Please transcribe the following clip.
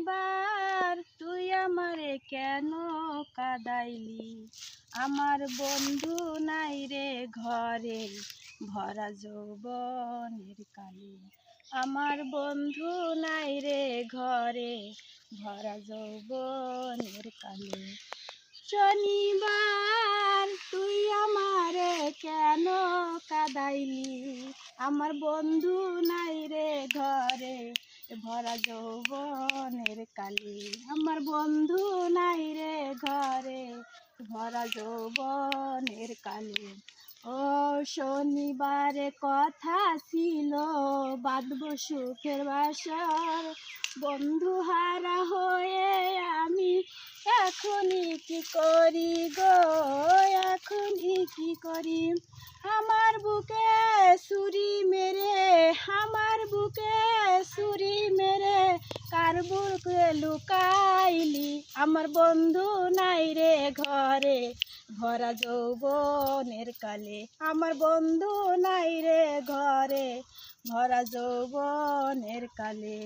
শনিবার তুই আমারে কেন কাঁদাইলি, আমার বন্ধু নাই রে ঘরে ভরা যৌবনের কালে, আমার বন্ধু নাই রে ঘরে ভরা যৌবনের কালে। শনিবার তুই আমারে কেন কাঁদাইলি, আমার বন্ধু নাই রে ঘরে ভরা যৌবনের কালে, আমার বন্ধু নাই রে ঘরে ভরা যৌবনের কালে। ও শনিবারে কথা ছিল বাঁধব সুখের বাসর, বন্ধু হারা হয়ে আমি এখনই কি করি গো, এখনই কি করি। আমার বুকে ছুরি মেরে, আমার বুকে ছুরি মেরে কার বুকে লুকাইলি, আমার বন্ধু নাই রে ঘরে ভরা যৌবনের কালে, আমার বন্ধু নাই রে ঘরে ভরা যৌবনের কালে।